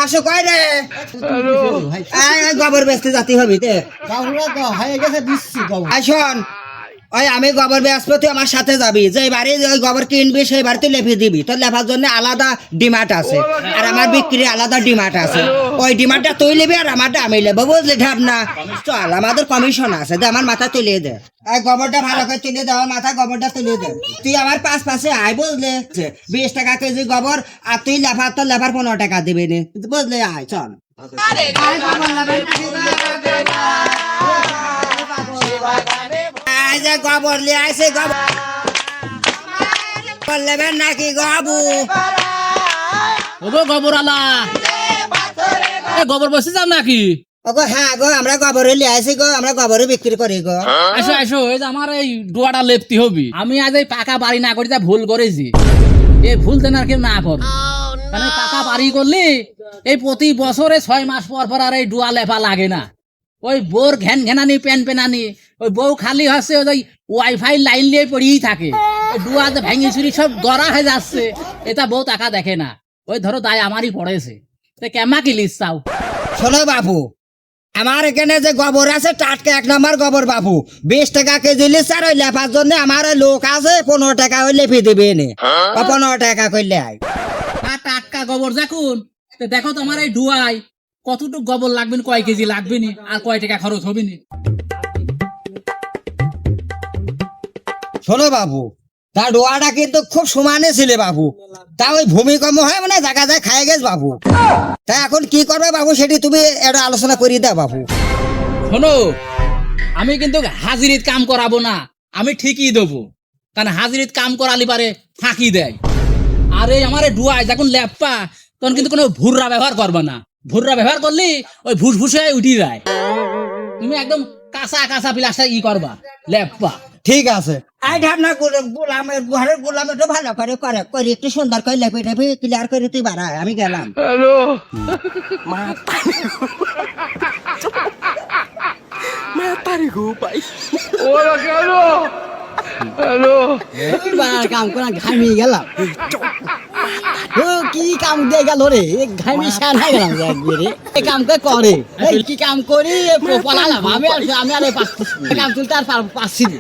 500 কয় রে গোবর বেচতে যাতে হবে তে হয়ে গেছে দিচ্ছি গোবর। শোন ওই আমি গোবর বেচবো তুই আমার সাথে যাবি, যে বাড়ি ওই গোবর কিনবি সেই বাড়ি তুই লেপে দিবি, তোর লেপার জন্য আলাদা ডিমান্ড আছে আর আমার বিক্রি আলাদা ডিমান্ড আছে। ওই ডিমান্ডটা তুই নিবি আর আমারটা আমি নেবো, বুঝলি ঢাবনা? চল আমাদের কমিশন আছে, দে আমার মাথা তুলে দে, এই গোবরটা ভালো করে তুলে দে, আমার মাথা গোবরটা তুলে দে। তুই আমার পাশে আয়, বুঝলি? 20 টাকা কেজি গোবর আর তুই লেফার, তোর লেফার 15 টাকা দিবি নি, বুঝলি? আয় চল। যে গোবর লিয়ে আসে গোবর নেবেন নাকি গাবু? ওগো গোবর আলা, গোবর বসে যাও নাকি? ওগো হ্যাঁ গো, আমরা গোবর লিয়ে আসি গো, আমরা গোবর বিক্রি করি গো। আসো আসো, এই যে আমার এই ডোয়াটা লেপতি হবি। আমি আজ এই পাকা বাড়ি না করি, তা ভুল করেছি। এই ভুল যেন আর কেউ না করে, মানে পাকা বাড়ি করলি এই প্রতি বছরে 6 মাস পর পর আর এই ডোয়া লেপা লাগে না। ওই বোর ঘ্যান ঘ্যানানি প্যান পেনানি, ওই বউ খালি হচ্ছে ওই ওয়াইফাই লাইন নিয়ে পড়েই থাকে। ডুয়া যে ভেঙে চুরি সব গড়া হয়ে যাচ্ছে, এটা বউ টাকা দেখে না। ওই ধরো দায় আমারই পড়েছে, তো কেমা কি লিস চাও? শোনো বাবু, আমার এখানে যে গোবর আছে টাটকা 1 নম্বর গোবর বাবু, 20 টাকা কেজি লিস। আর ওই লেপার জন্য আমার লোক আছে 15 টাকা ওই লেপে দেবে নে, 15 টাকা করলে আয়। আর টাটকা গোবর দেখুন, দেখো তোমার এই ডুয়ায় কতটুকু গোবর লাগবে, কয় কেজি লাগবে নি, আর কয় টাকা খরচ হবে নি। শোনো বাবু, তার ডোয়াটা কিন্তু খুব সমানে ছিল বাবু, তা ওই ভূমিকম্প হয় মানে জায়গা যায় খাই গেছে বাবু। তা এখন কি করবে বাবু সেটি তুমি একটা আলোচনা করিয়ে দাও বাবু। শোনো, আমি কিন্তু হাজিরিত কাম করাবো না, আমি ঠিকই দেবো, কারণ হাজিরিত কাম করালি পারে ফাঁকি দেয়। আর এই আমার ডুয়ায় যখন ল্যাপা, তখন কিন্তু কোনো ভুররা ব্যবহার করবে না। ভুররা ব্যবহার করলি ওই ভুসভুসে উঠি যায়। তুমি একদম কাঁচা কাঁচা প্লাস্টার করবা ল্যাপা। ঠিক আছে, আই ঢাবনা গোলামের ঘরের গোলাম একটু ভালো করে করে একটু সুন্দর করে লেপে টেপে ক্লিয়ার করে তুই বাড়ায়, আমি গেলাম। কাম করা ঘামিয়ে গেলাম। কি কাম দিয়ে গেল রে, ঘামি শান হয়ে গেলাম একবারে। এই কাম করে কি কাম করি পলালাম আমি আর কাম তুলতে আর পাচ্ছি না।